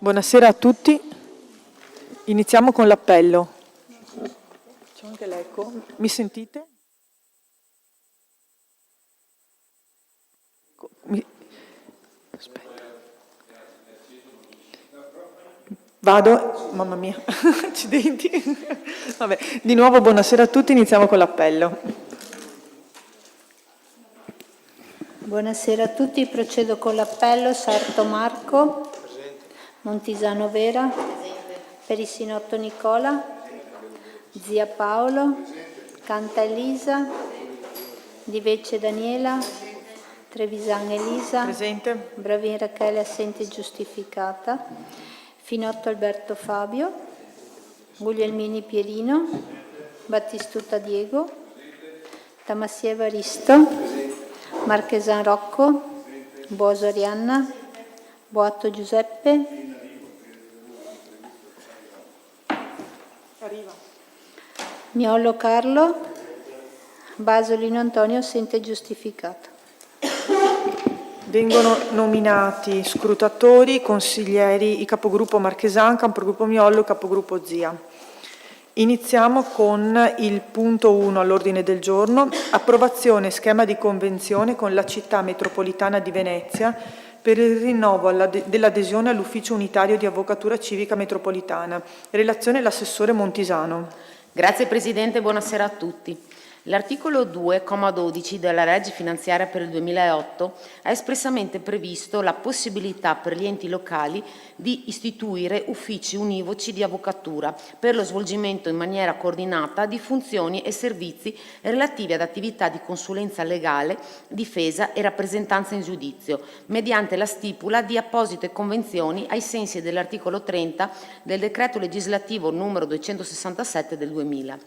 Buonasera a tutti. Iniziamo con l'appello. C'è anche l'eco. Mi sentite? Aspetta. Vado. Mamma mia, accidenti. Vabbè, di nuovo buonasera a tutti, iniziamo con l'appello. Buonasera a tutti, procedo con l'appello. Sarto Marco. Montisano Vera. Perissinotto Nicola. Zia Paolo. Canta Elisa. Di Vecce Daniela. Trevisan Elisa. Presente. Bravin Rachele, assente giustificata. Finotto Alberto Fabio. Guglielmini Pierino. Battistuta Diego. Tamassia Evaristo. Marchesan Rocco. Boso Arianna. Boatto Giuseppe. Arriva. Miollo Carlo. Basolino Antonio, assente giustificato. Vengono nominati scrutatori, consiglieri, i capogruppo Marchesan, capogruppo Miollo, capogruppo Zia. Iniziamo con il punto 1 all'ordine del giorno, approvazione schema di convenzione con la città metropolitana di Venezia per il rinnovo dell'adesione all'ufficio unitario di avvocatura civica metropolitana. Relazione l'assessore Montisano. Grazie Presidente, buonasera a tutti. L'articolo 2, comma 12 della legge finanziaria per il 2008 ha espressamente previsto la possibilità per gli enti locali di istituire uffici univoci di avvocatura per lo svolgimento in maniera coordinata di funzioni e servizi relativi ad attività di consulenza legale, difesa e rappresentanza in giudizio, mediante la stipula di apposite convenzioni ai sensi dell'articolo 30 del decreto legislativo numero 267 del 2000.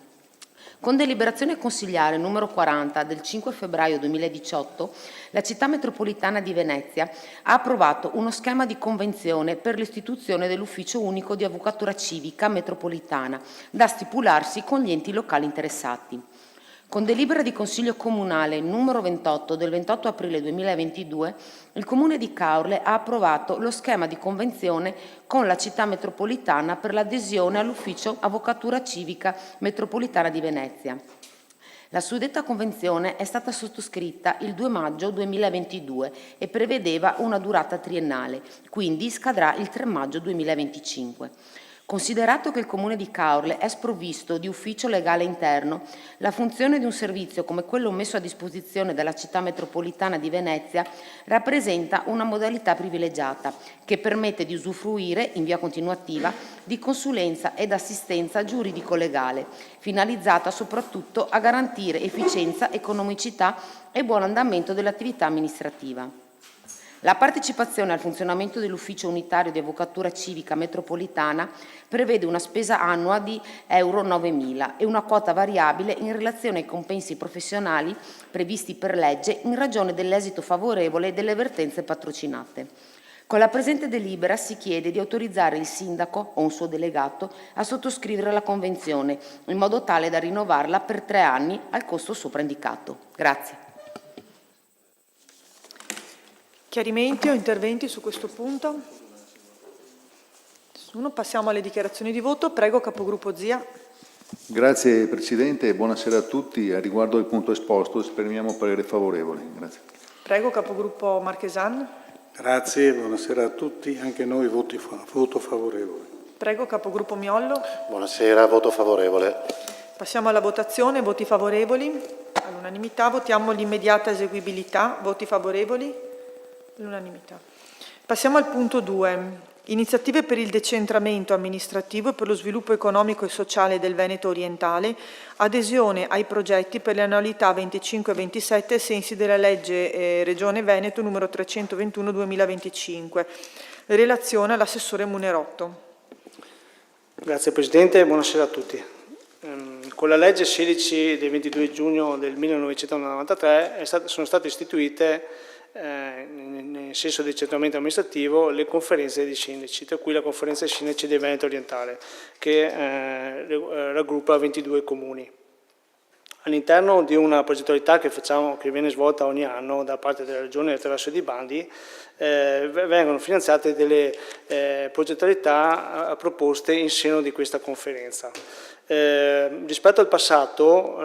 Con deliberazione consigliare numero 40 del 5 febbraio 2018, la Città metropolitana di Venezia ha approvato uno schema di convenzione per l'istituzione dell'Ufficio unico di avvocatura civica metropolitana, da stipularsi con gli enti locali interessati. Con delibera di Consiglio Comunale numero 28 del 28 aprile 2022, il Comune di Caorle ha approvato lo schema di convenzione con la Città metropolitana per l'adesione all'Ufficio Avvocatura Civica Metropolitana di Venezia. La suddetta convenzione è stata sottoscritta il 2 maggio 2022 e prevedeva una durata triennale, quindi scadrà il 3 maggio 2025. Considerato che il Comune di Caorle è sprovvisto di ufficio legale interno, la funzione di un servizio come quello messo a disposizione dalla Città metropolitana di Venezia rappresenta una modalità privilegiata che permette di usufruire, in via continuativa, di consulenza ed assistenza giuridico-legale, finalizzata soprattutto a garantire efficienza, economicità e buon andamento dell'attività amministrativa. La partecipazione al funzionamento dell'Ufficio unitario di avvocatura civica metropolitana prevede una spesa annua di euro 9.000 e una quota variabile in relazione ai compensi professionali previsti per legge in ragione dell'esito favorevole delle vertenze patrocinate. Con la presente delibera si chiede di autorizzare il sindaco o un suo delegato a sottoscrivere la convenzione in modo tale da rinnovarla per 3 anni al costo sopra indicato. Grazie. Chiarimenti o interventi su questo punto? Nessuno. Passiamo alle dichiarazioni di voto. Prego, capogruppo Zia. Grazie Presidente e buonasera a tutti. A riguardo del punto esposto esprimiamo parere favorevole. Grazie. Prego, capogruppo Marchesan. Grazie, buonasera a tutti. Anche noi voto favorevole. Prego, capogruppo Miollo. Buonasera, voto favorevole. Passiamo alla votazione. Voti favorevoli? All'unanimità. Votiamo l'immediata eseguibilità. Voti favorevoli? L'unanimità. Passiamo al punto 2. Iniziative per il decentramento amministrativo e per lo sviluppo economico e sociale del Veneto orientale, adesione ai progetti per le annualità 25 e 27 ai sensi della legge Regione Veneto numero 321-2025. Relazione all'assessore Munerotto. Grazie Presidente, buonasera a tutti. Con la legge 16 del 22 giugno del 1993 sono state istituite nel senso di decentramento amministrativo le conferenze di sindaci, tra cui la conferenza dei sindaci del Veneto orientale, che raggruppa 22 comuni. all'interno di una progettualità che viene svolta ogni anno da parte della Regione attraverso dei bandi, vengono finanziate delle progettualità proposte in seno di questa conferenza. Rispetto al passato,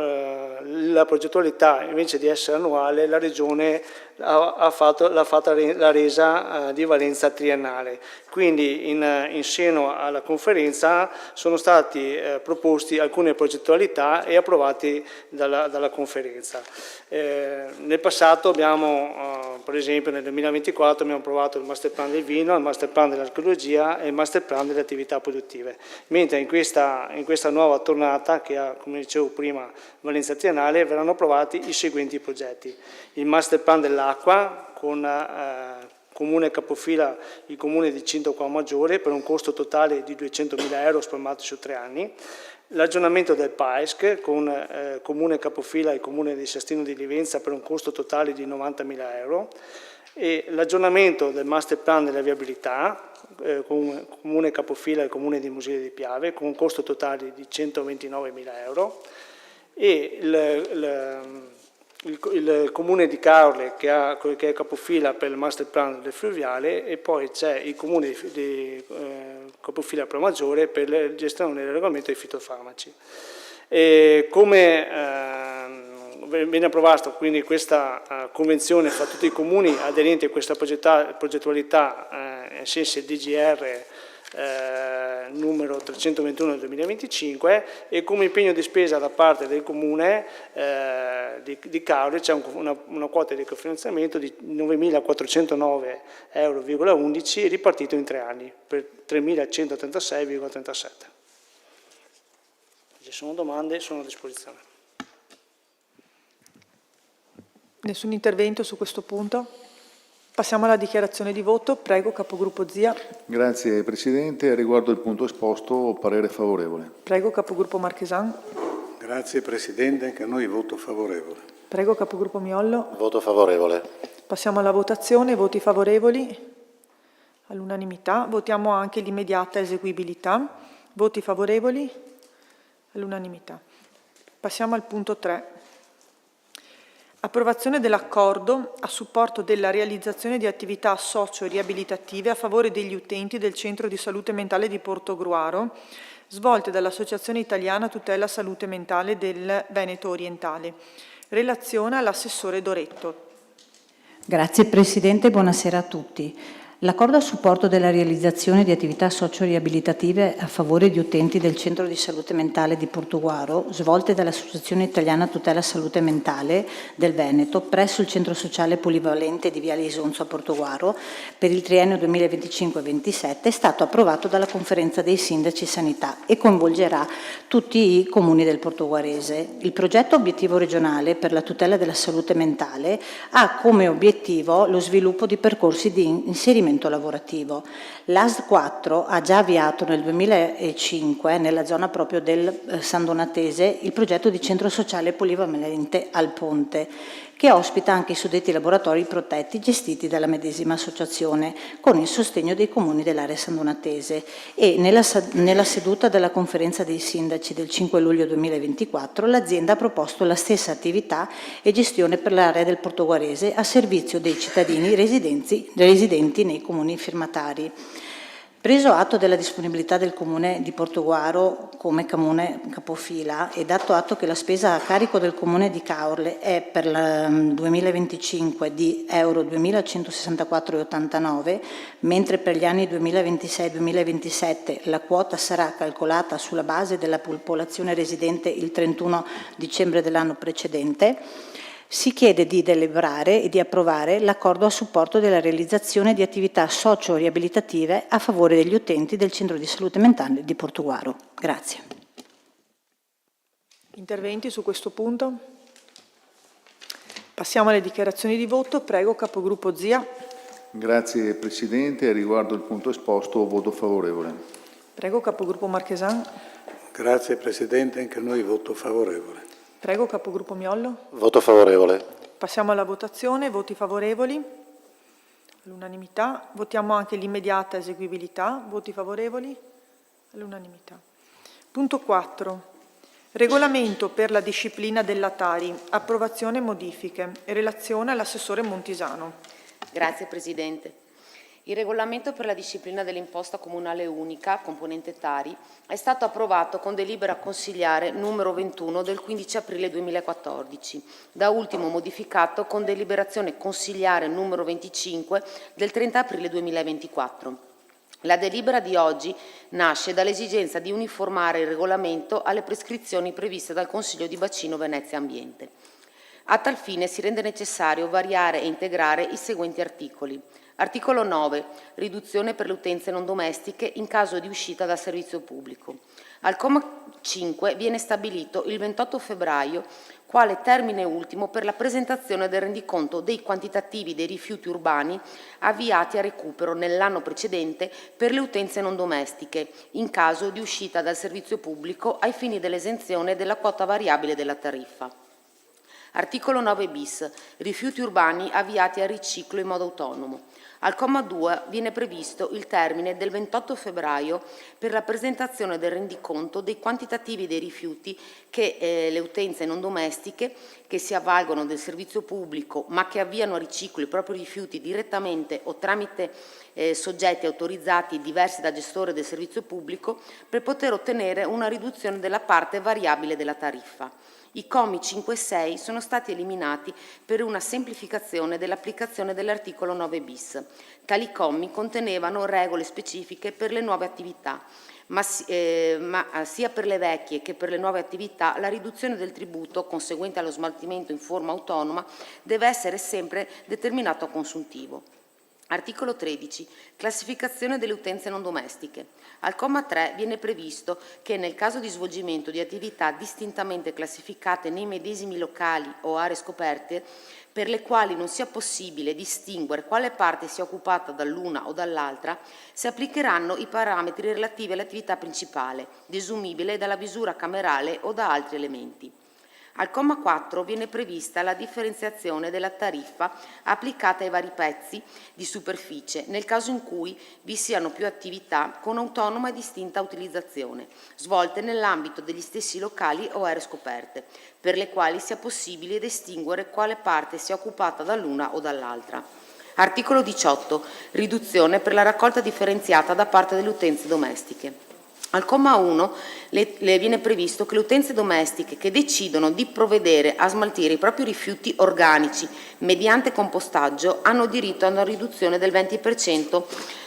la progettualità invece di essere annuale, la Regione l'ha resa di valenza triennale. Quindi in seno alla conferenza sono stati proposti alcune progettualità e approvati dalla conferenza. Nel passato abbiamo, per esempio nel 2024, abbiamo approvato il master plan del vino, il master plan dell'archeologia e il master plan delle attività produttive, mentre in questa nuova tornata, che ha, come dicevo prima, valenza triennale, verranno approvati i seguenti progetti: il master plan dell'acqua con comune capofila il comune di Cinto Qua Maggiore per un costo totale di 200.000 euro spalmati su 3 anni, l'aggiornamento del PAESC con comune capofila il comune di Sestino di Livenza per un costo totale di 90.000 euro e l'aggiornamento del master plan della viabilità con comune capofila il comune di Musile di Piave con un costo totale di 129.000 euro e il comune di Caorle che è capofila per il master plan del fluviale e poi c'è il comune di capofila Promaggiore per la gestione del regolamento dei fitofarmaci. Come viene approvata quindi questa convenzione fra tutti i comuni aderenti a questa progettualità ai sensi del DGR numero 321 del 2025 e come impegno di spesa da parte del comune di Caorle c'è una quota di cofinanziamento di 9.409,11 euro ripartito in 3 anni per 3.136,37. Se ci sono domande sono a disposizione. Nessun intervento su questo punto? Passiamo alla dichiarazione di voto. Prego, Capogruppo Zia. Grazie Presidente. Riguardo il punto esposto, parere favorevole. Prego, Capogruppo Marchesan. Grazie Presidente, anche a noi voto favorevole. Prego, Capogruppo Miollo. Voto favorevole. Passiamo alla votazione. Voti favorevoli? All'unanimità. Votiamo anche l'immediata eseguibilità. Voti favorevoli? All'unanimità. Passiamo al punto 3. Approvazione dell'accordo a supporto della realizzazione di attività socio-riabilitative a favore degli utenti del Centro di Salute Mentale di Portogruaro, svolte dall'Associazione Italiana Tutela Salute Mentale del Veneto Orientale. Relazione all'assessore Doretto. Grazie Presidente, buonasera a tutti. L'accordo a supporto della realizzazione di attività socio-riabilitative a favore di utenti del Centro di Salute Mentale di Portogruaro, svolte dall'Associazione Italiana Tutela Salute Mentale del Veneto, presso il Centro Sociale Polivalente di Viale Isonzo a Portogruaro, per il triennio 2025-27, è stato approvato dalla Conferenza dei Sindaci Sanità e coinvolgerà tutti i comuni del Portoguarese. Il progetto obiettivo regionale per la tutela della salute mentale ha come obiettivo lo sviluppo di percorsi di inserimento lavorativo. L'ASL 4 ha già avviato nel 2005, nella zona proprio del San Donatese, il progetto di centro sociale polivalente al Ponte, che ospita anche i suddetti laboratori protetti gestiti dalla medesima associazione, con il sostegno dei comuni dell'area sandonatese. E nella seduta della conferenza dei sindaci del 5 luglio 2024 l'azienda ha proposto la stessa attività e gestione per l'area del Portoguarese a servizio dei cittadini residenti nei comuni firmatari. Preso atto della disponibilità del Comune di Portogruaro come comune capofila e dato atto che la spesa a carico del Comune di Caorle è per il 2025 di euro 2.164,89, mentre per gli anni 2026-2027 la quota sarà calcolata sulla base della popolazione residente il 31 dicembre dell'anno precedente, si chiede di deliberare e di approvare l'accordo a supporto della realizzazione di attività socio-riabilitative a favore degli utenti del Centro di Salute Mentale di Portogruaro. Grazie. Interventi su questo punto? Passiamo alle dichiarazioni di voto. Prego, Capogruppo Zia. Grazie Presidente. Riguardo il punto esposto, voto favorevole. Prego, Capogruppo Marchesan. Grazie Presidente, anche a noi voto favorevole. Prego, Capogruppo Miollo. Voto favorevole. Passiamo alla votazione. Voti favorevoli? All'unanimità. Votiamo anche l'immediata eseguibilità. Voti favorevoli? All'unanimità. Punto 4. Regolamento per la disciplina della Tari, approvazione e modifiche. Relazione all'assessore Montisano. Grazie Presidente. Il regolamento per la disciplina dell'imposta comunale unica, componente Tari, è stato approvato con delibera consigliare numero 21 del 15 aprile 2014, da ultimo modificato con deliberazione consigliare numero 25 del 30 aprile 2024. La delibera di oggi nasce dall'esigenza di uniformare il regolamento alle prescrizioni previste dal Consiglio di Bacino Venezia Ambiente. A tal fine si rende necessario variare e integrare i seguenti articoli. Articolo 9. Riduzione per le utenze non domestiche in caso di uscita dal servizio pubblico. Al comma 5 viene stabilito il 28 febbraio quale termine ultimo per la presentazione del rendiconto dei quantitativi dei rifiuti urbani avviati a recupero nell'anno precedente per le utenze non domestiche, in caso di uscita dal servizio pubblico ai fini dell'esenzione della quota variabile della tariffa. Articolo 9 bis. Rifiuti urbani avviati al riciclo in modo autonomo. Al comma 2 viene previsto il termine del 28 febbraio per la presentazione del rendiconto dei quantitativi dei rifiuti che le utenze non domestiche che si avvalgono del servizio pubblico ma che avviano a riciclo i propri rifiuti direttamente o tramite soggetti autorizzati diversi da gestore del servizio pubblico per poter ottenere una riduzione della parte variabile della tariffa. I commi 5 e 6 sono stati eliminati per una semplificazione dell'applicazione dell'articolo 9 bis. Tali commi contenevano regole specifiche per le nuove attività, ma sia per le vecchie che per le nuove attività la riduzione del tributo conseguente allo smaltimento in forma autonoma deve essere sempre determinato a consuntivo. Articolo 13. Classificazione delle utenze non domestiche. Al comma 3 viene previsto che nel caso di svolgimento di attività distintamente classificate nei medesimi locali o aree scoperte, per le quali non sia possibile distinguere quale parte sia occupata dall'una o dall'altra, si applicheranno i parametri relativi all'attività principale, desumibile dalla misura camerale o da altri elementi. Al comma 4 viene prevista la differenziazione della tariffa applicata ai vari pezzi di superficie nel caso in cui vi siano più attività con autonoma e distinta utilizzazione, svolte nell'ambito degli stessi locali o aree scoperte, per le quali sia possibile distinguere quale parte sia occupata dall'una o dall'altra. Articolo 18. Riduzione per la raccolta differenziata da parte delle utenze domestiche. Al comma 1 le viene previsto che le utenze domestiche che decidono di provvedere a smaltire i propri rifiuti organici mediante compostaggio hanno diritto a una riduzione del 20%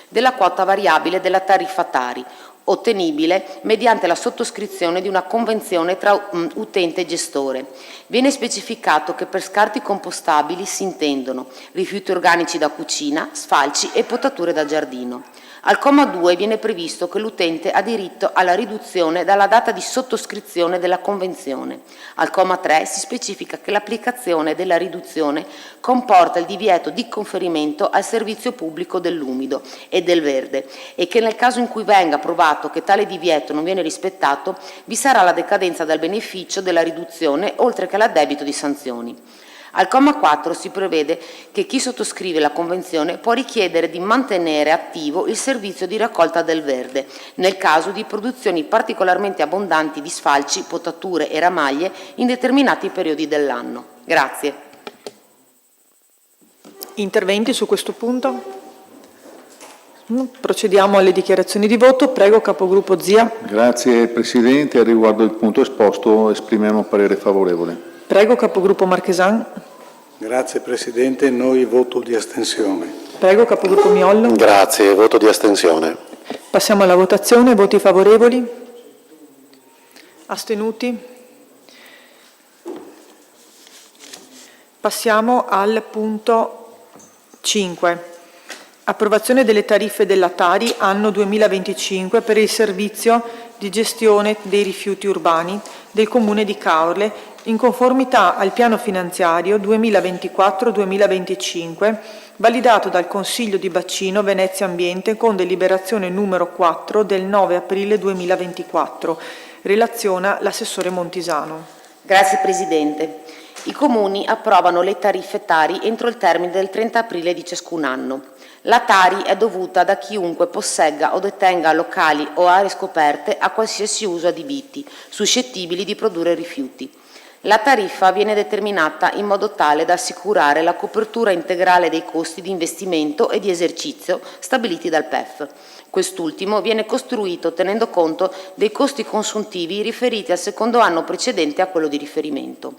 della quota variabile della tariffa Tari, ottenibile mediante la sottoscrizione di una convenzione tra utente e gestore. Viene specificato che per scarti compostabili si intendono rifiuti organici da cucina, sfalci e potature da giardino. Al comma 2 viene previsto che l'utente ha diritto alla riduzione dalla data di sottoscrizione della convenzione. Al comma 3 si specifica che l'applicazione della riduzione comporta il divieto di conferimento al servizio pubblico dell'umido e del verde e che nel caso in cui venga provato che tale divieto non viene rispettato vi sarà la decadenza dal beneficio della riduzione oltre che l'addebito di sanzioni. Al comma 4 si prevede che chi sottoscrive la Convenzione può richiedere di mantenere attivo il servizio di raccolta del verde, nel caso di produzioni particolarmente abbondanti di sfalci, potature e ramaglie in determinati periodi dell'anno. Grazie. Interventi su questo punto? Procediamo alle dichiarazioni di voto. Prego, capogruppo Zia. Grazie Presidente. A riguardo il punto esposto esprimiamo parere favorevole. Prego, capogruppo Marchesan. Grazie Presidente, noi voto di astensione. Prego, capogruppo Miollo. Grazie, voto di astensione. Passiamo alla votazione. Voti favorevoli? Astenuti? Passiamo al punto 5. Approvazione delle tariffe della Tari anno 2025 per il servizio di gestione dei rifiuti urbani del Comune di Caorle in conformità al piano finanziario 2024-2025 validato dal Consiglio di Bacino Venezia Ambiente con deliberazione numero 4 del 9 aprile 2024. Relaziona l'assessore Montisano. Grazie Presidente. I Comuni approvano le tariffe Tari entro il termine del 30 aprile di ciascun anno. La Tari è dovuta da chiunque possegga o detenga locali o aree scoperte a qualsiasi uso adibiti, suscettibili di produrre rifiuti. La tariffa viene determinata in modo tale da assicurare la copertura integrale dei costi di investimento e di esercizio stabiliti dal PEF. Quest'ultimo viene costruito tenendo conto dei costi consuntivi riferiti al secondo anno precedente a quello di riferimento.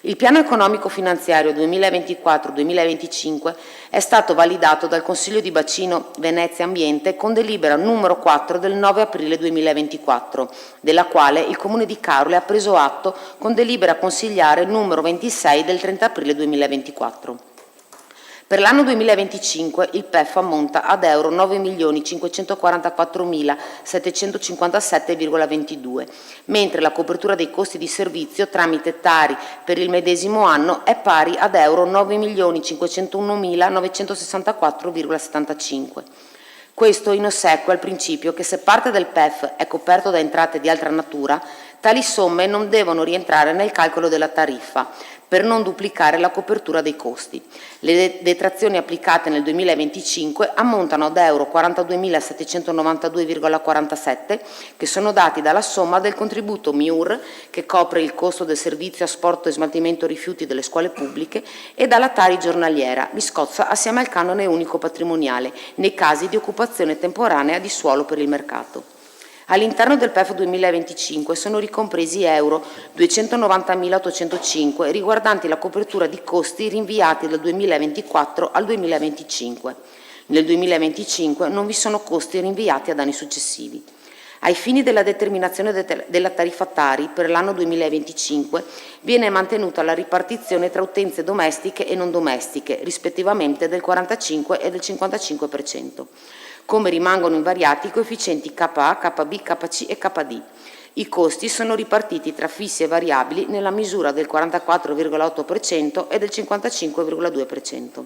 Il piano economico finanziario 2024-2025 è stato validato dal Consiglio di Bacino Venezia Ambiente con delibera numero 4 del 9 aprile 2024, della quale il Comune di Caorle ha preso atto con delibera consigliare numero 26 del 30 aprile 2024. Per l'anno 2025 il PEF ammonta ad euro 9.544.757,22, mentre la copertura dei costi di servizio tramite Tari per il medesimo anno è pari ad euro 9.501.964,75. Questo in ossequio al principio che se parte del PEF è coperto da entrate di altra natura, tali somme non devono rientrare nel calcolo della tariffa, per non duplicare la copertura dei costi. Le detrazioni applicate nel 2025 ammontano ad euro 42.792,47, che sono dati dalla somma del contributo MIUR, che copre il costo del servizio asporto e smaltimento rifiuti delle scuole pubbliche, e dalla Tari giornaliera, riscossa assieme al canone unico patrimoniale, nei casi di occupazione temporanea di suolo per il mercato. All'interno del PEF 2025 sono ricompresi euro 290.805 riguardanti la copertura di costi rinviati dal 2024 al 2025. Nel 2025 non vi sono costi rinviati ad anni successivi. Ai fini della determinazione della tariffa Tari per l'anno 2025 viene mantenuta la ripartizione tra utenze domestiche e non domestiche, rispettivamente del 45 e del 55%. Come rimangono invariati i coefficienti KA, KB, KC e KD. I costi sono ripartiti tra fissi e variabili nella misura del 44,8% e del 55,2%.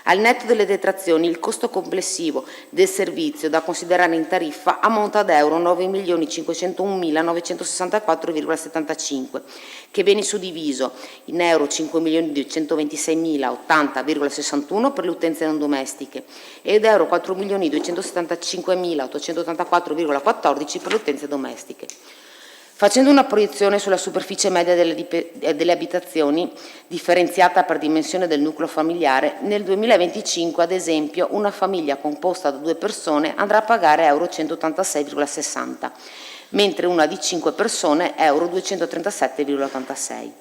Al netto delle detrazioni, il costo complessivo del servizio da considerare in tariffa ammonta ad euro 9.501.964,75, che viene suddiviso in euro 5.226.080,61 per le utenze non domestiche ed euro 4.275.884,14 per le utenze domestiche. Facendo una proiezione sulla superficie media delle abitazioni, differenziata per dimensione del nucleo familiare, nel 2025, ad esempio, una famiglia composta da 2 persone andrà a pagare euro 186,60, mentre una di 5 persone euro 237,86.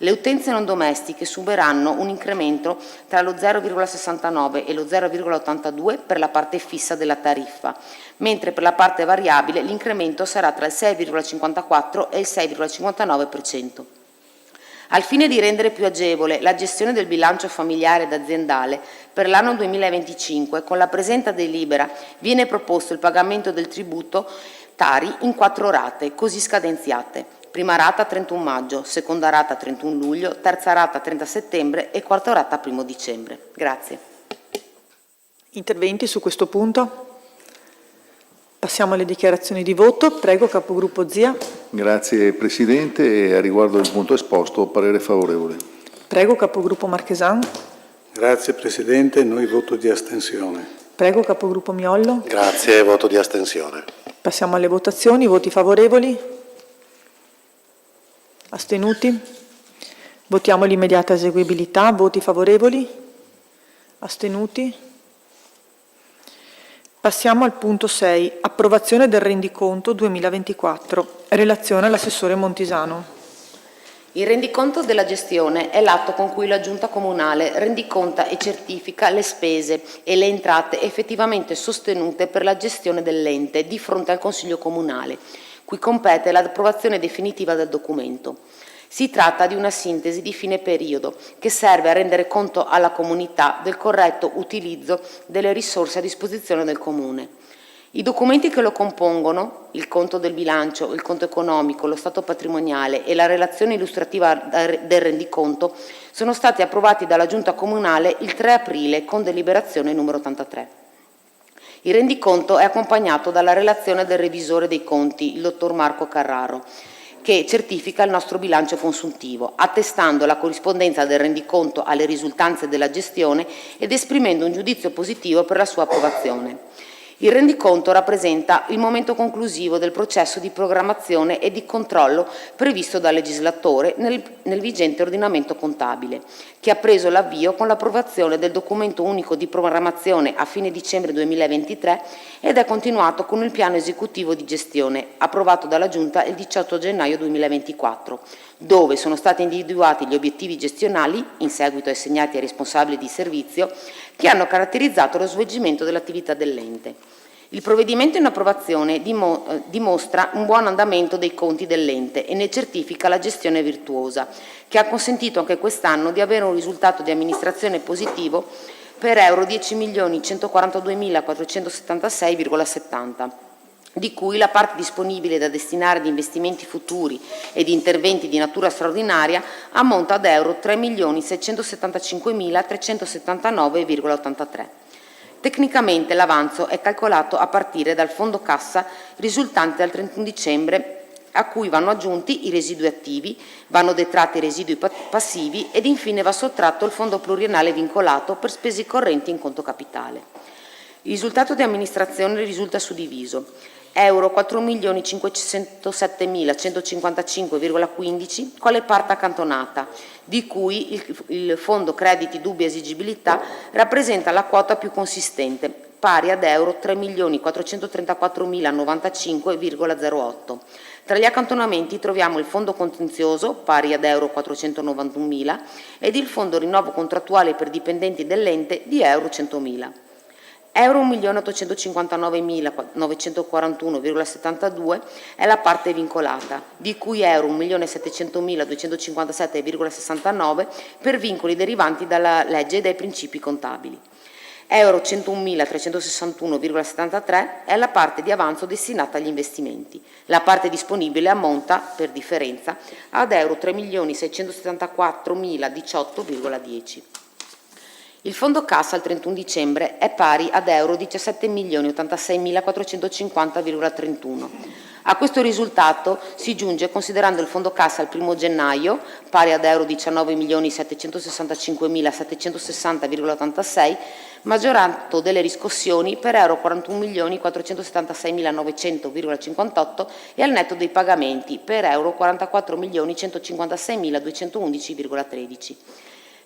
Le utenze non domestiche subiranno un incremento tra lo 0,69 e lo 0,82 per la parte fissa della tariffa, mentre per la parte variabile l'incremento sarà tra il 6,54 e il 6,59%. Al fine di rendere più agevole la gestione del bilancio familiare ed aziendale, per l'anno 2025, con la presente delibera, viene proposto il pagamento del tributo Tari in 4 rate, così scadenziate. Prima rata 31 maggio, seconda rata 31 luglio, terza rata 30 settembre e quarta rata 1 dicembre. Grazie. Interventi su questo punto? Passiamo alle dichiarazioni di voto. Prego, capogruppo Zia. Grazie Presidente. E a riguardo del punto esposto, parere favorevole. Prego, capogruppo Marchesan. Grazie Presidente, noi voto di astensione. Prego, capogruppo Miollo. Grazie, voto di astensione. Passiamo alle votazioni. Voti favorevoli? Astenuti? Votiamo l'immediata eseguibilità. Voti favorevoli? Astenuti? Passiamo al punto 6. Approvazione del rendiconto 2024. Relazione all'assessore Montisano. Il rendiconto della gestione è l'atto con cui la Giunta Comunale rendiconta e certifica le spese e le entrate effettivamente sostenute per la gestione dell'ente di fronte al Consiglio Comunale, cui compete l'approvazione definitiva del documento. Si tratta di una sintesi di fine periodo che serve a rendere conto alla comunità del corretto utilizzo delle risorse a disposizione del Comune. I documenti che lo compongono, il conto del bilancio, il conto economico, lo stato patrimoniale e la relazione illustrativa del rendiconto, sono stati approvati dalla Giunta Comunale il 3 aprile con deliberazione numero 83. Il rendiconto è accompagnato dalla relazione del revisore dei conti, il dottor Marco Carraro, che certifica il nostro bilancio consuntivo, attestando la corrispondenza del rendiconto alle risultanze della gestione ed esprimendo un giudizio positivo per la sua approvazione. Il rendiconto rappresenta il momento conclusivo del processo di programmazione e di controllo previsto dal legislatore nel vigente ordinamento contabile, che ha preso l'avvio con l'approvazione del documento unico di programmazione a fine dicembre 2023 ed è continuato con il piano esecutivo di gestione, approvato dalla Giunta il 18 gennaio 2024, dove sono stati individuati gli obiettivi gestionali, in seguito assegnati ai responsabili di servizio, che hanno caratterizzato lo svolgimento dell'attività dell'ente. Il provvedimento in approvazione dimostra un buon andamento dei conti dell'ente e ne certifica la gestione virtuosa, che ha consentito anche quest'anno di avere un risultato di amministrazione positivo per euro 10.142.476,70, di cui la parte disponibile da destinare ad investimenti futuri e di interventi di natura straordinaria ammonta ad euro 3.675.379,83. Tecnicamente l'avanzo è calcolato a partire dal fondo cassa risultante dal 31 dicembre, a cui vanno aggiunti i residui attivi, vanno detratti i residui passivi ed infine va sottratto il fondo pluriennale vincolato per spese correnti in conto capitale. Il risultato di amministrazione risulta suddiviso: euro 4.507.155,15 quale parte accantonata, di cui il fondo crediti dubbi esigibilità rappresenta la quota più consistente, pari ad euro 3.434.095,08. Tra gli accantonamenti troviamo il fondo contenzioso, pari ad euro 491.000, ed il fondo rinnovo contrattuale per dipendenti dell'ente di euro 100.000. Euro 1.855.941,72 è la parte vincolata, di cui euro 1.700.257,69 per vincoli derivanti dalla legge e dai principi contabili. Euro 101.361,73 è la parte di avanzo destinata agli investimenti. La parte disponibile ammonta, per differenza, ad euro 3.674.018,10. Il fondo cassa al 31 dicembre è pari ad euro 17.086.450,31. A questo risultato si giunge considerando il fondo cassa al 1 gennaio, pari ad euro 19.765.760,86, maggiorato delle riscossioni per euro 41.476.900,58 e al netto dei pagamenti per euro 44.156.211,13.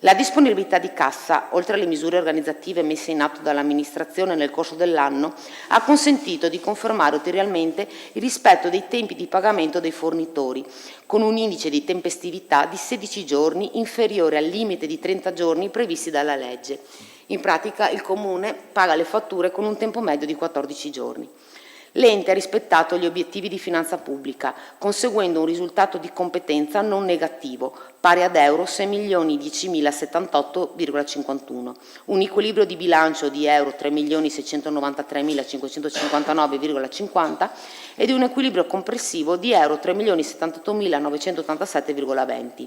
La disponibilità di cassa, oltre alle misure organizzative messe in atto dall'amministrazione nel corso dell'anno, ha consentito di confermare ulteriormente il rispetto dei tempi di pagamento dei fornitori, con un indice di tempestività di 16 giorni inferiore al limite di 30 giorni previsti dalla legge. In pratica il Comune paga le fatture con un tempo medio di 14 giorni. L'ente ha rispettato gli obiettivi di finanza pubblica, conseguendo un risultato di competenza non negativo, pari ad euro 6.010.078,51, un equilibrio di bilancio di euro 3.693.559,50 e di un equilibrio complessivo di euro 3.078.987,20.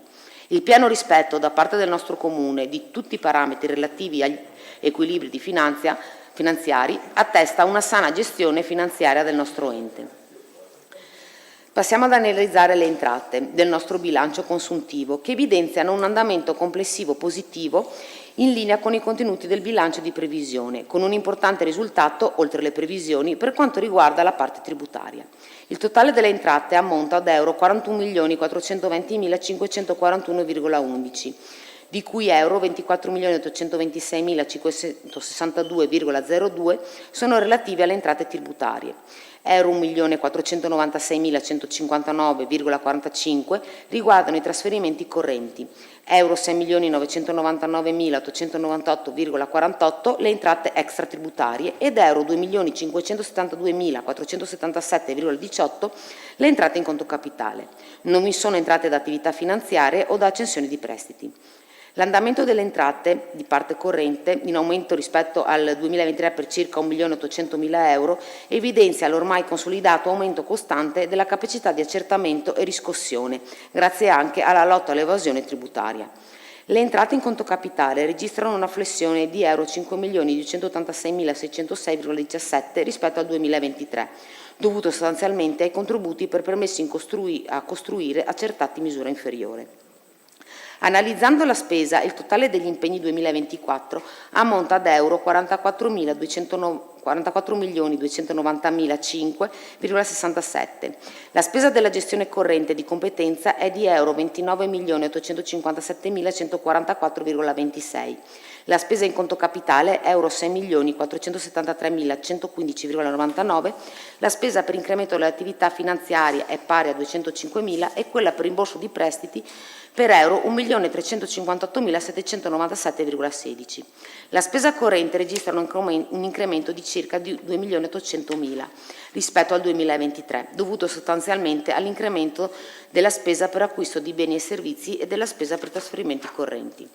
Il pieno rispetto da parte del nostro Comune di tutti i parametri relativi agli equilibri di finanziari attesta una sana gestione finanziaria del nostro ente. Passiamo ad analizzare le entrate del nostro bilancio consuntivo, che evidenziano un andamento complessivo positivo in linea con i contenuti del bilancio di previsione, con un importante risultato, oltre le previsioni, per quanto riguarda la parte tributaria. Il totale delle entrate ammonta ad euro 41.420.541,11, di cui euro 24.826.562,02 sono relativi alle entrate tributarie, euro 1.496.159,45 riguardano i trasferimenti correnti, euro 6.999.898,48 le entrate extratributarie ed euro 2.572.477,18 le entrate in conto capitale. Non vi sono entrate da attività finanziarie o da accensioni di prestiti. L'andamento delle entrate di parte corrente, in aumento rispetto al 2023 per circa 1.800.000 euro, evidenzia l'ormai consolidato aumento costante della capacità di accertamento e riscossione, grazie anche alla lotta all'evasione tributaria. Le entrate in conto capitale registrano una flessione di euro 5.286.606,17 rispetto al 2023, dovuto sostanzialmente ai contributi per permessi a costruire accertati in misura inferiore. Analizzando la spesa, il totale degli impegni 2024 ammonta ad euro 44.290.5,67. La spesa della gestione corrente di competenza è di euro 29.857.144,26. La spesa in conto capitale è euro 6.473.115,99. La spesa per incremento delle attività finanziarie è pari a 205.000 e quella per rimborso di prestiti per euro 1.358.797,16. La spesa corrente registra un incremento di circa 2.800.000 rispetto al 2023, dovuto sostanzialmente all'incremento della spesa per acquisto di beni e servizi e della spesa per trasferimenti correnti.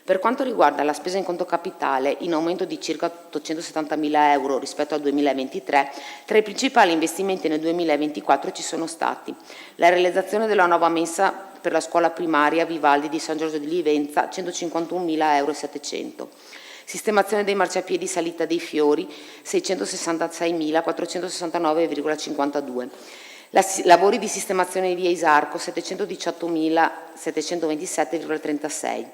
Per quanto riguarda la spesa in conto capitale, in aumento di circa 870.000 euro rispetto al 2023, tra i principali investimenti nel 2024 ci sono stati la realizzazione della nuova mensa per la scuola primaria Vivaldi di San Giorgio di Livenza, 151.700 euro. Sistemazione dei marciapiedi Salita dei Fiori, 666.469,52. Lavori di sistemazione di via Isarco, 718.727,36.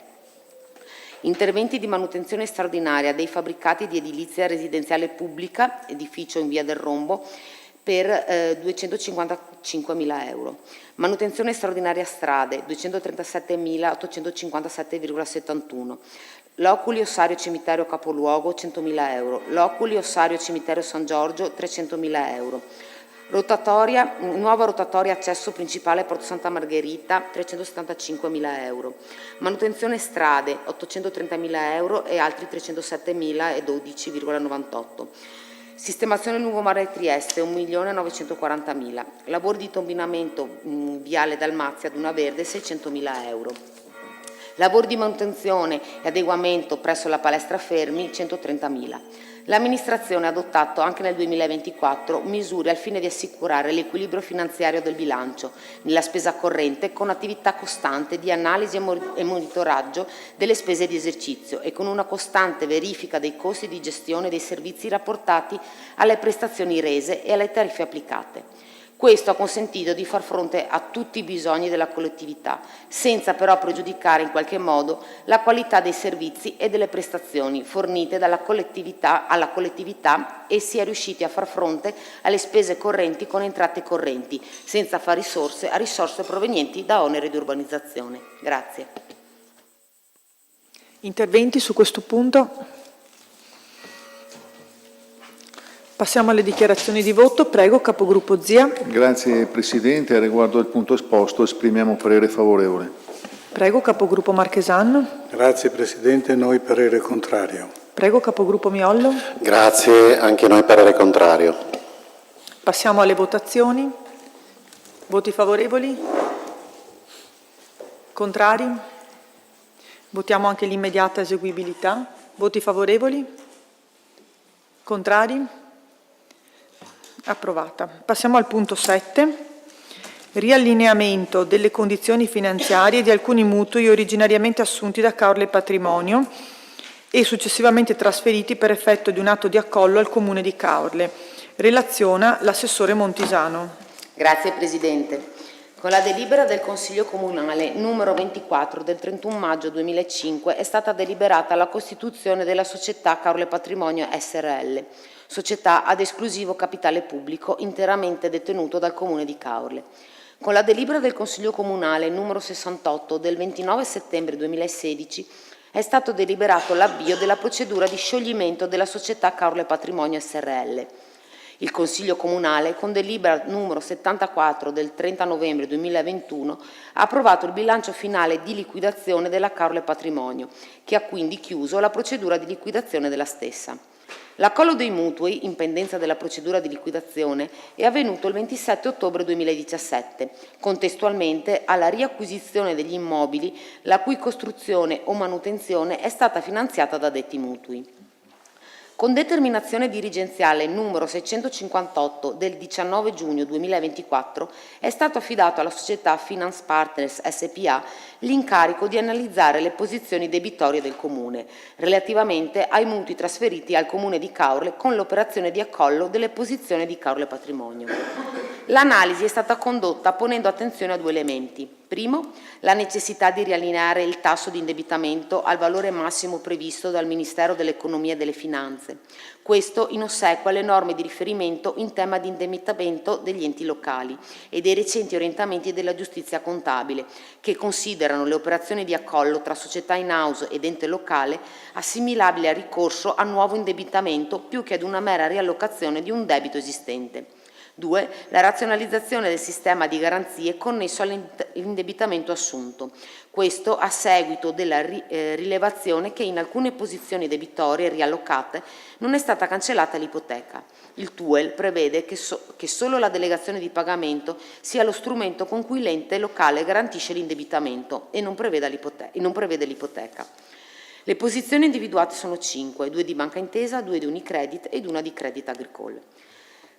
Interventi di manutenzione straordinaria dei fabbricati di edilizia residenziale pubblica, edificio in via del Rombo, per 255.000 euro. Manutenzione straordinaria strade, 237.857,71. Loculi Ossario Cimitero Capoluogo, 100.000 euro. Loculi Ossario Cimitero San Giorgio, 300.000 euro. Nuova rotatoria accesso principale Porto Santa Margherita, 375.000 euro. Manutenzione strade, 830.000 euro e altri 307.012,98. Sistemazione lungomare Trieste, 1.940.000. Lavori di tombinamento viale Dalmazia Duna Verde, 600.000 euro. Lavori di manutenzione e adeguamento presso la palestra Fermi, 130.000. L'amministrazione ha adottato anche nel 2024 misure al fine di assicurare l'equilibrio finanziario del bilancio nella spesa corrente con attività costante di analisi e monitoraggio delle spese di esercizio e con una costante verifica dei costi di gestione dei servizi rapportati alle prestazioni rese e alle tariffe applicate. Questo ha consentito di far fronte a tutti i bisogni della collettività, senza però pregiudicare in qualche modo la qualità dei servizi e delle prestazioni fornite dalla collettività alla collettività e si è riusciti a far fronte alle spese correnti con entrate correnti, senza far risorse a risorse provenienti da oneri di urbanizzazione. Grazie. Interventi su questo punto? Passiamo alle dichiarazioni di voto. Prego, capogruppo Zia. Grazie Presidente. A riguardo del punto esposto esprimiamo parere favorevole. Prego, capogruppo Marchesan. Grazie Presidente, noi parere contrario. Prego, capogruppo Miollo. Grazie, anche noi parere contrario. Passiamo alle votazioni. Voti favorevoli? Contrari? Votiamo anche l'immediata eseguibilità. Voti favorevoli? Contrari? Approvata. Passiamo al punto 7. Riallineamento delle condizioni finanziarie di alcuni mutui originariamente assunti da Caorle Patrimonio e successivamente trasferiti per effetto di un atto di accollo al Comune di Caorle. Relaziona l'assessore Montisano. Grazie Presidente. Con la delibera del Consiglio Comunale numero 24 del 31 maggio 2005 è stata deliberata la costituzione della società Caorle Patrimonio SRL, società ad esclusivo capitale pubblico interamente detenuto dal Comune di Caorle. Con la delibera del Consiglio Comunale numero 68 del 29 settembre 2016 è stato deliberato l'avvio della procedura di scioglimento della società Caorle Patrimonio SRL. Il Consiglio Comunale, con delibera numero 74 del 30 novembre 2021, ha approvato il bilancio finale di liquidazione della Caorle Patrimonio, che ha quindi chiuso la procedura di liquidazione della stessa. L'accollo dei mutui, in pendenza della procedura di liquidazione, è avvenuto il 27 ottobre 2017, contestualmente alla riacquisizione degli immobili, la cui costruzione o manutenzione è stata finanziata da detti mutui. Con determinazione dirigenziale numero 658 del 19 giugno 2024 è stato affidato alla società Finance Partners SPA l'incarico di analizzare le posizioni debitorie del Comune relativamente ai mutui trasferiti al Comune di Caorle con l'operazione di accollo delle posizioni di Caorle Patrimonio. L'analisi è stata condotta ponendo attenzione a due elementi. Primo, la necessità di riallineare il tasso di indebitamento al valore massimo previsto dal Ministero dell'Economia e delle Finanze. Questo in ossequio alle norme di riferimento in tema di indebitamento degli enti locali e dei recenti orientamenti della giustizia contabile, che considerano le operazioni di accollo tra società in house ed ente locale assimilabili al ricorso a nuovo indebitamento più che ad una mera riallocazione di un debito esistente. 2. La razionalizzazione del sistema di garanzie connesso all'indebitamento assunto. Questo a seguito della rilevazione che in alcune posizioni debitorie riallocate non è stata cancellata l'ipoteca. Il TUEL prevede che solo la delegazione di pagamento sia lo strumento con cui l'ente locale garantisce l'indebitamento e non prevede l'ipoteca. Le posizioni individuate sono 5, 2 di Banca Intesa, 2 di Unicredit ed 1 di Crédit Agricole.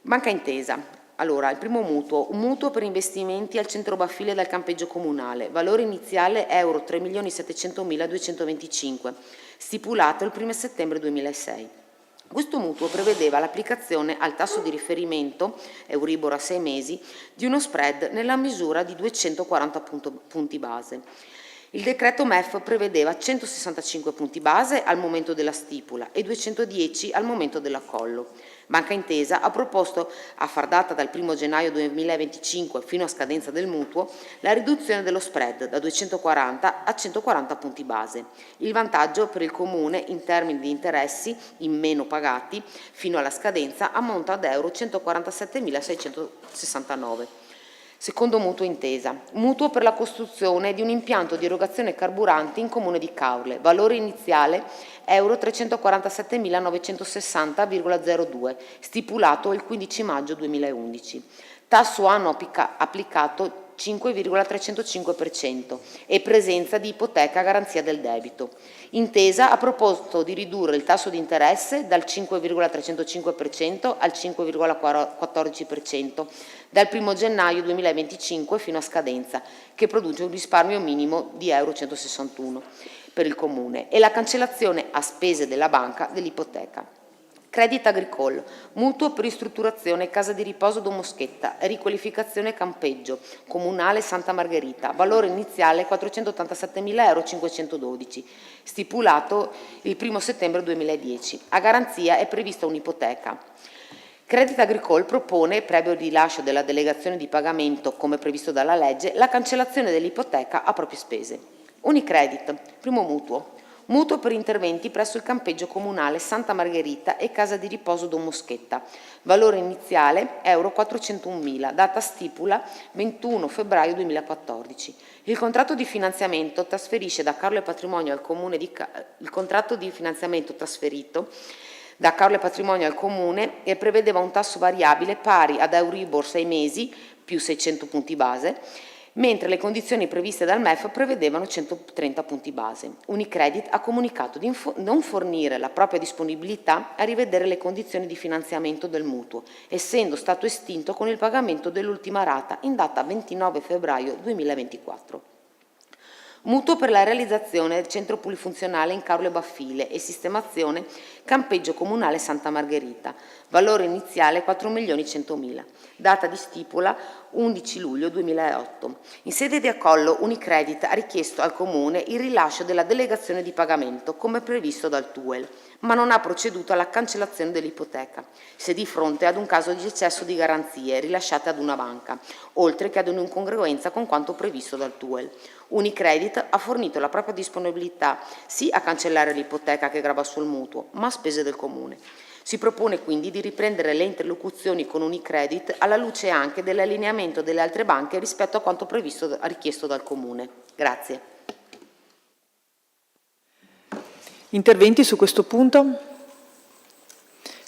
Banca Intesa. Allora, il primo mutuo, un mutuo per investimenti al centro baffile dal campeggio comunale, valore iniziale euro 3.700.225, stipulato il 1 settembre 2006. Questo mutuo prevedeva l'applicazione al tasso di riferimento, Euribor a 6 mesi, di uno spread nella misura di 240 punti base. Il decreto MEF prevedeva 165 punti base al momento della stipula e 210 al momento dell'accollo. Banca Intesa ha proposto, a far data dal 1 gennaio 2025 fino a scadenza del mutuo, la riduzione dello spread da 240 a 140 punti base. Il vantaggio per il Comune in termini di interessi in meno pagati fino alla scadenza ammonta ad euro 147.669. Secondo mutuo Intesa, mutuo per la costruzione di un impianto di erogazione carburanti in Comune di Caorle, valore iniziale euro 347.960,02, stipulato il 15 maggio 2011. Tasso annuo applicato 5,305% e presenza di ipoteca a garanzia del debito. Intesa ha proposto di ridurre il tasso di interesse dal 5,305% al 5,14% dal 1 gennaio 2025 fino a scadenza, che produce un risparmio minimo di euro 161 per il Comune e la cancellazione a spese della banca dell'ipoteca. Crédit Agricole, mutuo per ristrutturazione casa di riposo Domoschetta, riqualificazione campeggio, comunale Santa Margherita, valore iniziale 487.512 euro, stipulato il 1 settembre 2010. A garanzia è prevista un'ipoteca. Crédit Agricole propone, previo il rilascio della delegazione di pagamento come previsto dalla legge, la cancellazione dell'ipoteca a proprie spese. Unicredit, primo mutuo. Mutuo per interventi presso il campeggio comunale Santa Margherita e casa di riposo Domoschetta. Valore iniziale euro 401.000, data stipula 21 febbraio 2014. Il contratto di finanziamento trasferisce da Caorle Patrimonio al Comune il contratto di finanziamento trasferito da Caorle Patrimonio al Comune e prevedeva un tasso variabile pari ad Euribor 6 mesi più 600 punti base, mentre le condizioni previste dal MEF prevedevano 130 punti base. Unicredit ha comunicato di non fornire la propria disponibilità a rivedere le condizioni di finanziamento del mutuo, essendo stato estinto con il pagamento dell'ultima rata in data 29 febbraio 2024. Mutuo per la realizzazione del centro polifunzionale in Caorle Baffile e sistemazione campeggio comunale Santa Margherita. Valore iniziale 4.100.000. Data di stipula 11 luglio 2008. In sede di accollo Unicredit ha richiesto al Comune il rilascio della delegazione di pagamento come previsto dal TUEL, ma non ha proceduto alla cancellazione dell'ipoteca, se di fronte ad un caso di eccesso di garanzie rilasciate ad una banca, oltre che ad un'incongruenza con quanto previsto dal TUEL. Unicredit ha fornito la propria disponibilità sì a cancellare l'ipoteca che grava sul mutuo, ma a spese del Comune. Si propone quindi di riprendere le interlocuzioni con Unicredit alla luce anche dell'allineamento delle altre banche rispetto a quanto richiesto dal Comune. Grazie. Interventi su questo punto?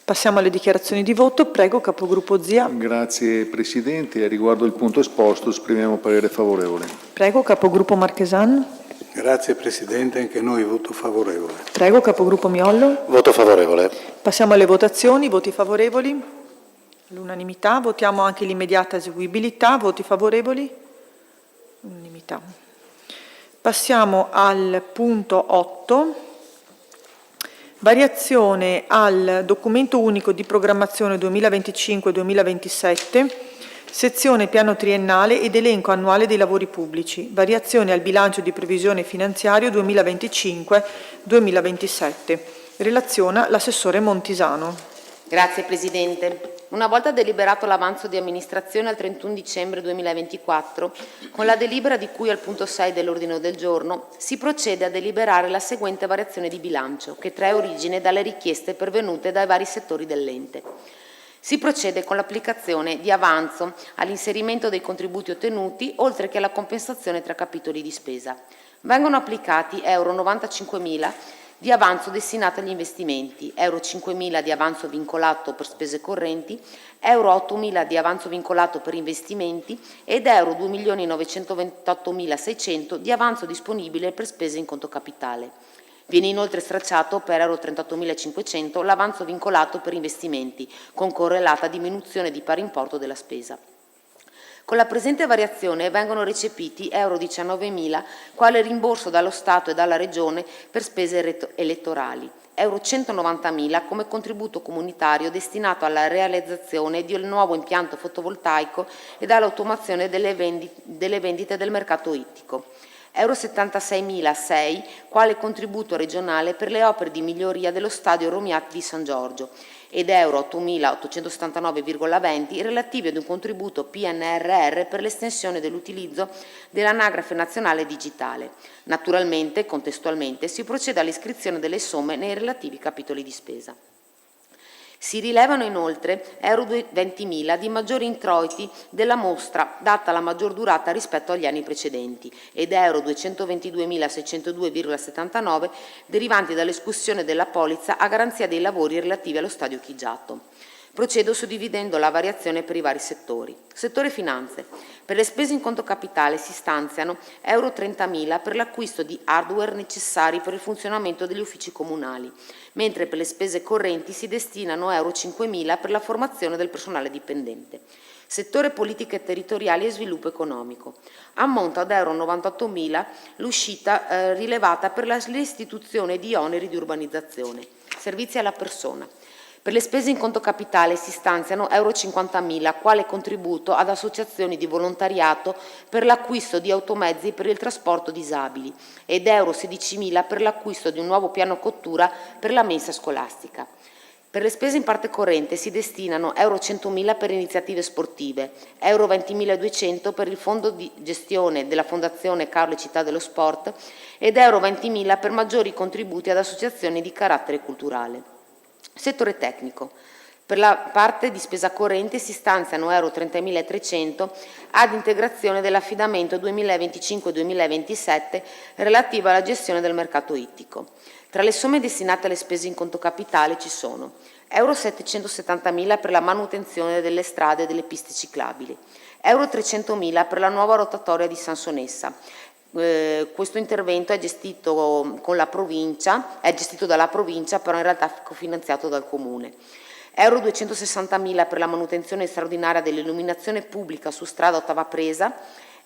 Passiamo alle dichiarazioni di voto. Prego, capogruppo Zia. Grazie Presidente. A riguardo il punto esposto esprimiamo parere favorevole. Prego, capogruppo Marchesan. Grazie Presidente, anche noi voto favorevole. Prego, capogruppo Miollo. Voto favorevole. Passiamo alle votazioni. Voti favorevoli? All'unanimità. Votiamo anche l'immediata eseguibilità. Voti favorevoli? All'unanimità. Passiamo al punto 8. Variazione al documento unico di programmazione 2025-2027, sezione piano triennale ed elenco annuale dei lavori pubblici. Variazione al bilancio di previsione finanziario 2025-2027. Relaziona l'assessore Montisano. Grazie Presidente. Una volta deliberato l'avanzo di amministrazione al 31 dicembre 2024, con la delibera di cui al punto 6 dell'ordine del giorno, si procede a deliberare la seguente variazione di bilancio, che trae origine dalle richieste pervenute dai vari settori dell'ente. Si procede con l'applicazione di avanzo all'inserimento dei contributi ottenuti, oltre che alla compensazione tra capitoli di spesa. Vengono applicati euro 95.000 di avanzo destinato agli investimenti, euro 5.000 di avanzo vincolato per spese correnti, euro 8.000 di avanzo vincolato per investimenti ed euro 2.928.600 di avanzo disponibile per spese in conto capitale. Viene inoltre stracciato per euro 38.500 l'avanzo vincolato per investimenti, con correlata diminuzione di pari importo della spesa. Con la presente variazione vengono recepiti euro 19.000 quale rimborso dallo Stato e dalla Regione per spese elettorali, euro 190.000 come contributo comunitario destinato alla realizzazione di un nuovo impianto fotovoltaico e all'automazione delle vendite del mercato ittico, euro 76.006 quale contributo regionale per le opere di miglioria dello stadio Romiati di San Giorgio ed euro 8.879,20 relativi ad un contributo PNRR per l'estensione dell'utilizzo dell'anagrafe nazionale digitale. Naturalmente, contestualmente, si procede all'iscrizione delle somme nei relativi capitoli di spesa. Si rilevano inoltre euro 20.000 di maggiori introiti della mostra, data la maggior durata rispetto agli anni precedenti, ed euro 222.602,79 derivanti dall'escussione della polizza a garanzia dei lavori relativi allo stadio Chigiato. Procedo suddividendo la variazione per i vari settori. Settore finanze. Per le spese in conto capitale si stanziano euro 30.000 per l'acquisto di hardware necessari per il funzionamento degli uffici comunali, mentre per le spese correnti si destinano euro 5.000 per la formazione del personale dipendente. Settore politiche territoriali e sviluppo economico. Ammonta ad euro 98.000 l'uscita rilevata per l'istituzione di oneri di urbanizzazione. Servizi alla persona. Per le spese in conto capitale si stanziano euro 50.000 quale contributo ad associazioni di volontariato per l'acquisto di automezzi per il trasporto disabili ed euro 16.000 per l'acquisto di un nuovo piano cottura per la mensa scolastica. Per le spese in parte corrente si destinano euro 100.000 per iniziative sportive, euro 20.200 per il fondo di gestione della Fondazione Carlo e Città dello Sport ed euro 20.000 per maggiori contributi ad associazioni di carattere culturale. Settore tecnico. Per la parte di spesa corrente si stanziano euro 30.300 ad integrazione dell'affidamento 2025-2027 relativa alla gestione del mercato ittico. Tra le somme destinate alle spese in conto capitale ci sono euro 770.000 per la manutenzione delle strade e delle piste ciclabili, euro 300.000 per la nuova rotatoria di Sansonessa. Questo intervento è gestito dalla provincia, però in realtà è cofinanziato dal Comune. Euro 260.000 per la manutenzione straordinaria dell'illuminazione pubblica su strada Ottava Presa,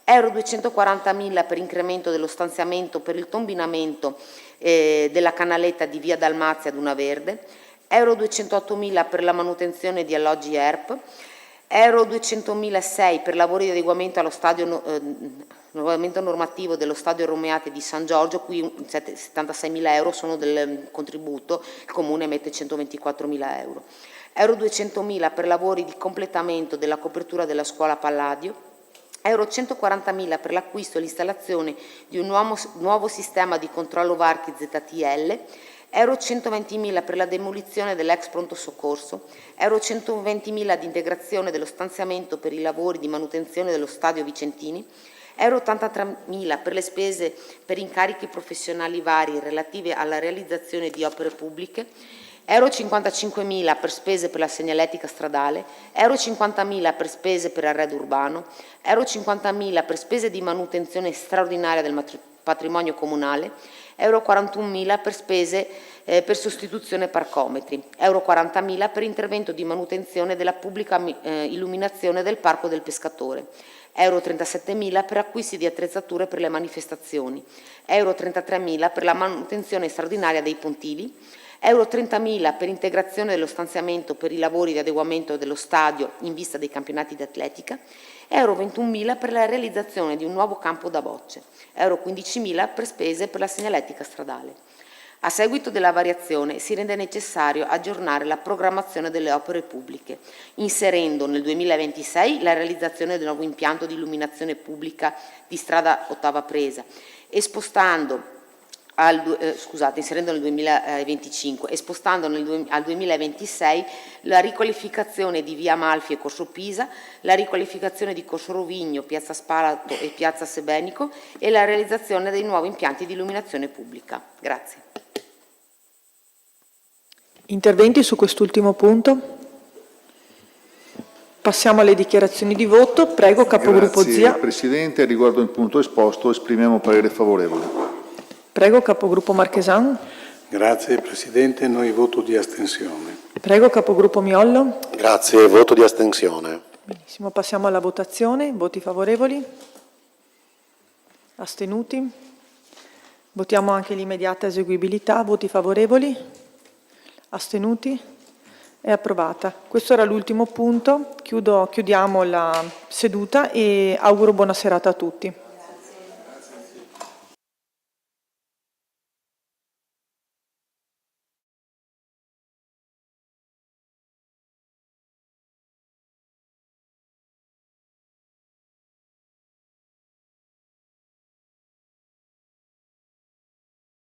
euro 240.000 per incremento dello stanziamento per il tombinamento della canaletta di via Dalmazia ad Una Verde, euro 208.000 per la manutenzione di alloggi ERP, euro 200.006 per lavori di adeguamento allo stadio normativo dello stadio Romeate di San Giorgio, qui 76.000 euro sono del contributo, il Comune mette 124.000 euro. Euro 200.000 per lavori di completamento della copertura della scuola Palladio, euro 140.000 per l'acquisto e l'installazione di un nuovo sistema di controllo varchi ZTL, euro 120.000 per la demolizione dell'ex pronto soccorso, euro 120.000 di integrazione dello stanziamento per i lavori di manutenzione dello stadio Vicentini, euro 83.000 per le spese per incarichi professionali vari relative alla realizzazione di opere pubbliche, euro 55.000 per spese per la segnaletica stradale, euro 50.000 per spese per arredo urbano, euro 50.000 per spese di manutenzione straordinaria del patrimonio comunale, euro 41.000 per spese per sostituzione parcometri, euro 40.000 per intervento di manutenzione della pubblica illuminazione del Parco del Pescatore, euro 37.000 per acquisti di attrezzature per le manifestazioni, euro 33.000 per la manutenzione straordinaria dei pontili, euro 30.000 per integrazione dello stanziamento per i lavori di adeguamento dello stadio in vista dei campionati di atletica, euro 21.000 per la realizzazione di un nuovo campo da bocce, euro 15.000 per spese per la segnaletica stradale. A seguito della variazione si rende necessario aggiornare la programmazione delle opere pubbliche, inserendo nel 2026 la realizzazione del nuovo impianto di illuminazione pubblica di strada Ottava Presa e inserendo nel 2025 e spostando al 2026 la riqualificazione di via Amalfi e Corso Pisa, la riqualificazione di Corso Rovigno, piazza Spalato e piazza Sebenico e la realizzazione dei nuovi impianti di illuminazione pubblica. Grazie. Interventi su quest'ultimo punto? Passiamo alle dichiarazioni di voto. Prego, capogruppo Grazie, Zia. Presidente. Riguardo il punto esposto esprimiamo parere favorevole. Prego, capogruppo Marchesan. Grazie Presidente, noi voto di astensione. Prego, capogruppo Miollo. Grazie, voto di astensione. Benissimo, passiamo alla votazione. Voti favorevoli? Astenuti? Votiamo anche l'immediata eseguibilità. Voti favorevoli? Astenuti? È approvata. Questo era l'ultimo punto. Chiudiamo la seduta e auguro buona serata a tutti.